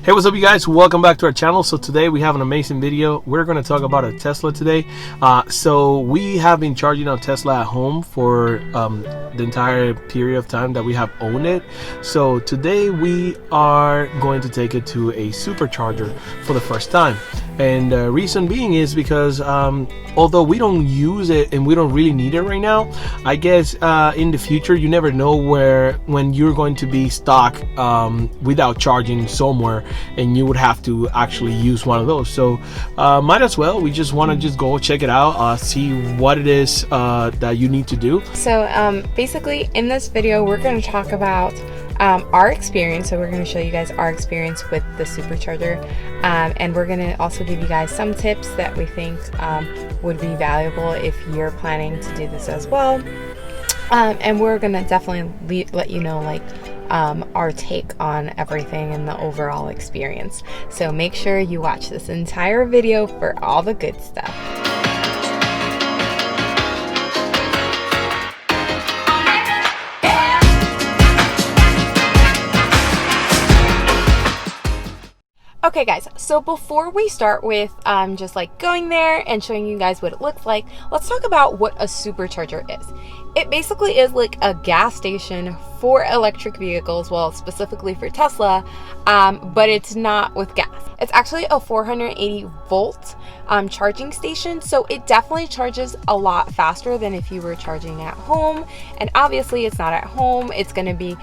Hey, what's up, you guys? Welcome back to our channel. So today we have an amazing video. We're going to talk about a Tesla today. So we have been charging our Tesla at home for the entire period of time that we have owned it. So today we are going to take it to a supercharger for the first time. And the reason being is because although we don't use it and we don't really need it right now, I guess in the future you never know when you're going to be stuck without charging somewhere and you would have to actually use one of those. So might as well, we just want to just go check it out, see what it is that you need to do. So basically in this video we're going to talk about our experience. So we're going to show you guys our experience with the supercharger, and we're going to also give you guys some tips that we think would be valuable if you're planning to do this as well. And we're going to definitely let you know our take on everything and the overall experience. So make sure you watch this entire video for all the good stuff. Okay guys, so before we start with just going there and showing you guys what it looks like, let's talk about what a supercharger is. It basically is like a gas station for electric vehicles, well, specifically for Tesla, but it's not with gas. It's actually a 480 volt charging station, so it definitely charges a lot faster than if you were charging at home. And obviously it's not at home, it's going to be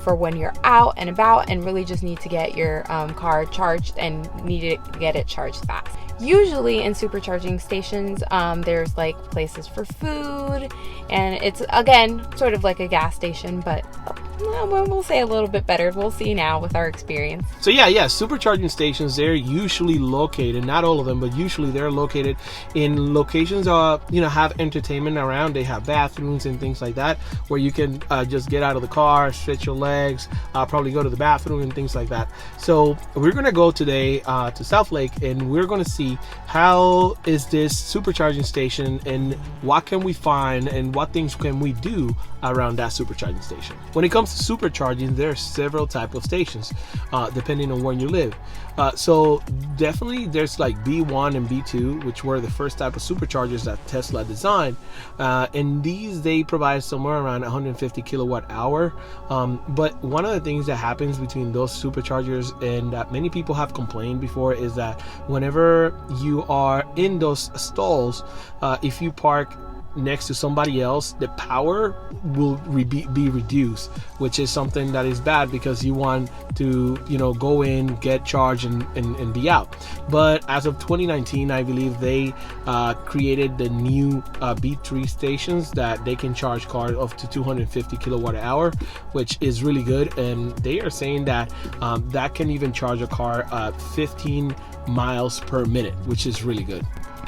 for when you're out and about and really just need to get your car charged and need to get it charged fast. Usually in supercharging stations, there's places for food, and it's again sort of like a gas station, but we'll say a little bit better. We'll see now with our experience. So yeah, supercharging stations, they're usually located, not all of them, but usually they're located in locations have entertainment around. They have bathrooms and things like that where you can just get out of the car, stretch your legs, probably go to the bathroom and things like that. So we're gonna go today to South Lake, and we're gonna see how is this supercharging station and what can we find and what things can we do around that supercharging station. When it comes to supercharging, there are several types of stations depending on where you live. So definitely there's B1 and B2, which were the first type of superchargers that Tesla designed, and they provide somewhere around 150 kilowatt hour. But one of the things that happens between those superchargers and that many people have complained before is that whenever you are in those stalls, if you park next to somebody else, the power will be reduced, which is something that is bad because you want to go in, get charged and be out. But as of 2019, I believe they created the new B3 stations that they can charge cars up to 250 kilowatt hour, which is really good, and they are saying that that can even charge a car 15 miles per minute, which is really good.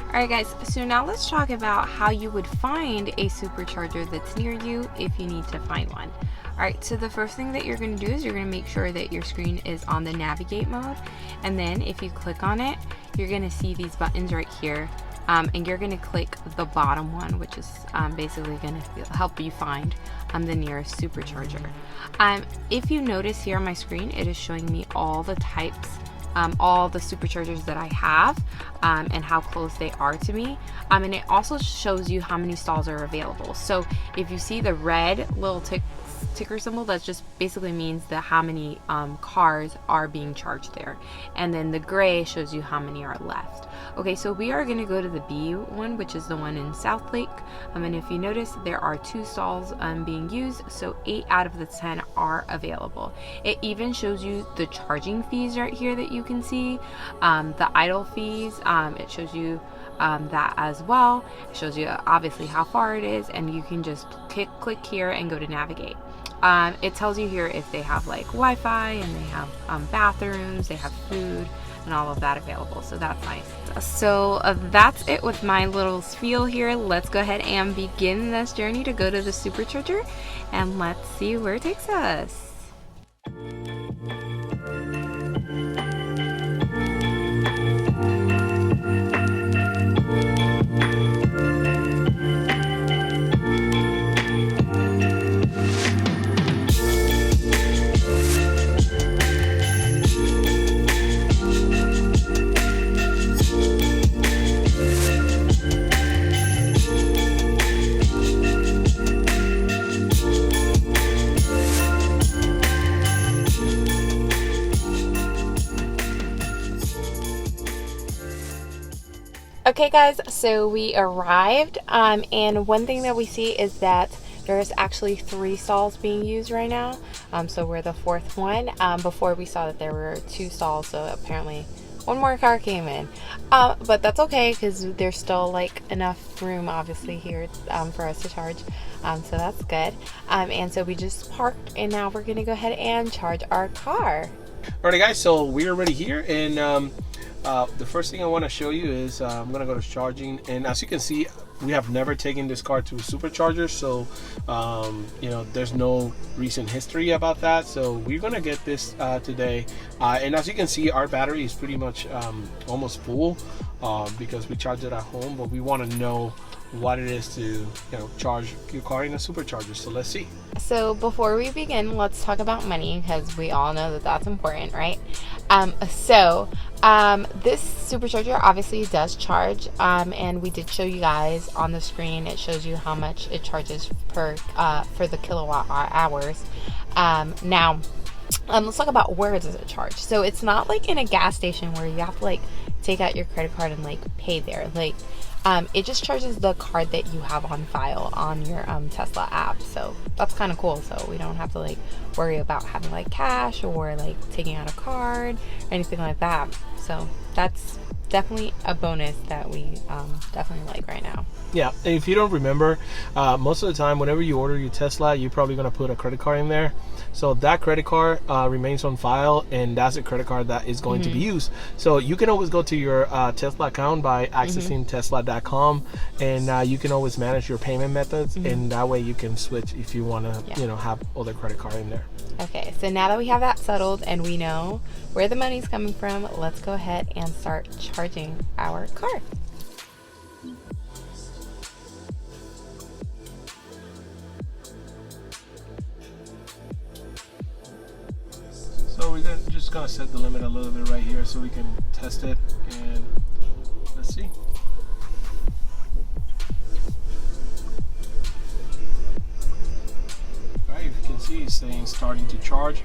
Alright guys, so now let's talk about how you would find a supercharger that's near you if you need to find one. Alright, so the first thing that you're going to do is you're going to make sure that your screen is on the navigate mode, and then if you click on it, you're going to see these buttons right here, and you're going to click the bottom one, which is basically going to help you find the nearest supercharger. If you notice here on my screen, it is showing me all the types, all the superchargers that I have, and how close they are to me, and it also shows you how many stalls are available. So if you see the red little ticker symbol, that just basically means that how many cars are being charged there, and then the gray shows you how many are left. Okay, so we are going to go to the B one, which is the one in South Lake, and if you notice, there are 2 stalls being used, so 8 out of the 10 are available. It even shows you the charging fees right here that you can see, the idle fees. It shows you that as well. It shows you obviously how far it is, and you can just click here and go to navigate. It tells you here if they have Wi-Fi, and they have bathrooms, they have food and all of that available, so that's nice. So that's it with my little spiel here. Let's go ahead and begin this journey to go to the supercharger, and let's see where it takes us. Okay guys, so we arrived, and one thing that we see is that there's actually 3 stalls being used right now. So we're the 4th one. Before we saw that there were 2 stalls, so apparently one more car came in. But that's okay because there's still like enough room obviously here for us to charge. So that's good. And so we just parked and now we're gonna go ahead and charge our car. Alrighty guys, so we're already here, and the first thing I want to show you is I'm gonna go to charging, and as you can see, we have never taken this car to Superchargers, so you know, there's no recent history about that. So we're gonna get this today, and as you can see, our battery is pretty much almost full because we charge it at home, but we want to know what it is to, you know, charge your car in a supercharger. So let's see. So before we begin, let's talk about money because we all know that that's important, right? This supercharger obviously does charge, and we did show you guys on the screen. It shows you how much it charges per for the kilowatt hours. Now let's talk about where does it charge. So it's not like in a gas station where you have to like take out your credit card and like pay there. Like it just charges the card that you have on file on your Tesla app. So that's kind of cool. So we don't have to like worry about having like cash or like taking out a card or anything like that. So that's definitely a bonus that we definitely like right now. Yeah, and if you don't remember, most of the time whenever you order your Tesla, you're probably going to put a credit card in there. So that credit card remains on file, and that's a credit card that is going to be used. So you can always go to your Tesla account by accessing tesla.com, and you can always manage your payment methods, and that way you can switch if you want to, you know, have other credit card in there. Okay, so now that we have that settled and we know where the money's coming from, let's go ahead and start charging our car. So we're just gonna set the limit a little bit right here so we can test it, and let's see. Alright, if you can see, it's saying starting to charge.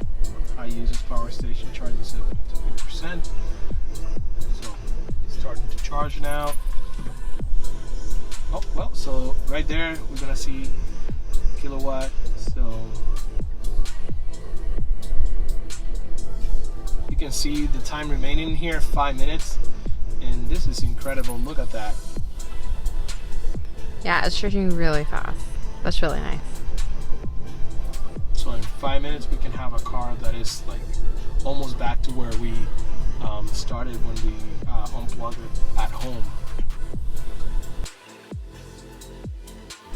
High usage power station charging 70%. So it's starting to charge now. Oh well, so right there we're gonna see kilowatt. So you can see the time remaining here, 5 minutes, and this is incredible. Look at that. Yeah, it's charging really fast. That's really nice. So in 5 minutes we can have a car that is like almost back to where we started when we unplugged it at home.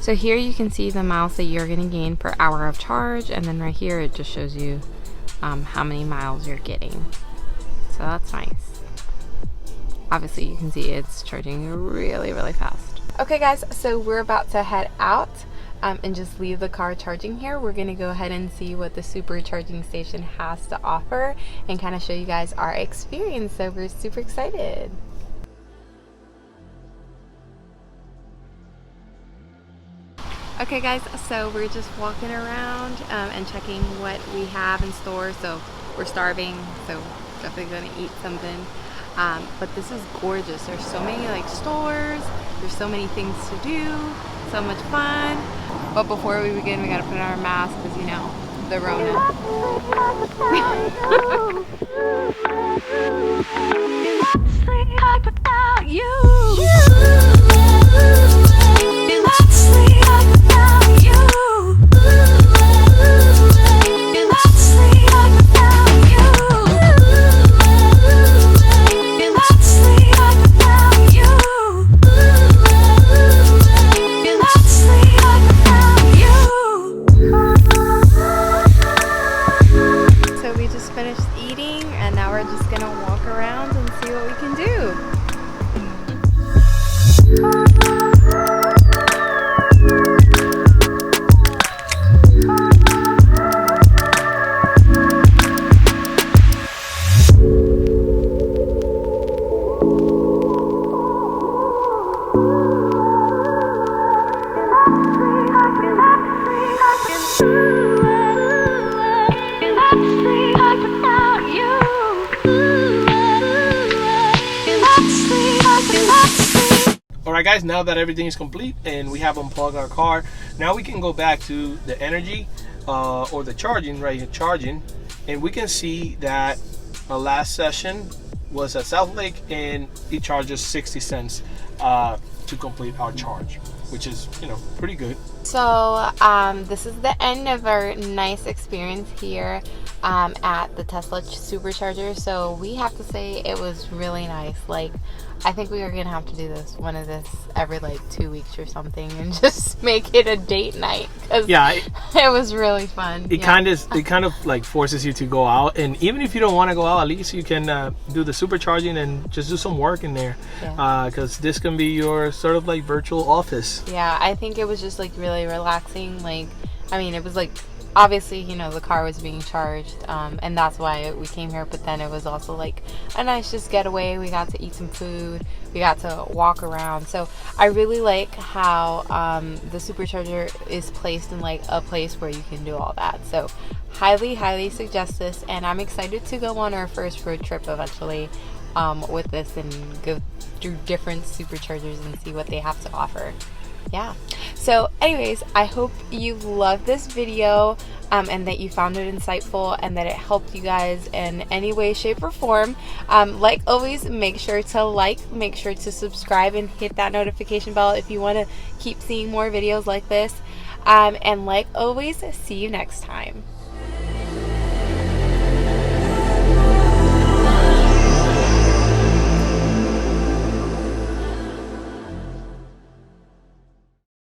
So here you can see the miles that you're going to gain per hour of charge, and then right here it just shows you how many miles you're getting. So that's nice. Obviously you can see it's charging really, really fast. Okay guys, so we're about to head out and just leave the car charging here. We're gonna go ahead and see what the supercharging station has to offer and kind of show you guys our experience. So we're super excited. Okay guys, so we're just walking around and checking what we have in store. So we're starving, so definitely gonna eat something. But this is gorgeous. There's so many like stores, there's so many things to do, so much fun. But before we begin, we gotta put on our mask because, you know, the Rona. Finished eating and now we're just gonna walk around and see what we can do. right, guys, now that everything is complete and we have unplugged our car, now we can go back to the energy or the charging, right here, charging, and we can see that our last session was at South Lake and it charges 60 cents to complete our charge, which is, pretty good. So this is the end of our nice experience here at the Tesla Supercharger. So we have to say it was really nice. Like, I think we are gonna have to do one of this every like 2 weeks or something, and just make it a date night. Yeah, it was really fun. It kind of like forces you to go out, and even if you don't want to go out, at least you can do the supercharging and just do some work in there, because this can be your sort of like virtual office. Yeah, I think it was just like really relaxing. Like, I mean, it was like, obviously, the car was being charged, and that's why we came here, but then it was also like a nice just getaway. We got to eat some food, we got to walk around. So I really like how the supercharger is placed in like a place where you can do all that. So highly suggest this, and I'm excited to go on our first road trip eventually with this and go through different superchargers and see what they have to offer. Yeah, so anyways, I hope you loved this video and that you found it insightful and that it helped you guys in any way, shape, or form. Like always, make sure to subscribe and hit that notification bell if you want to keep seeing more videos like this, and like always, see you next time.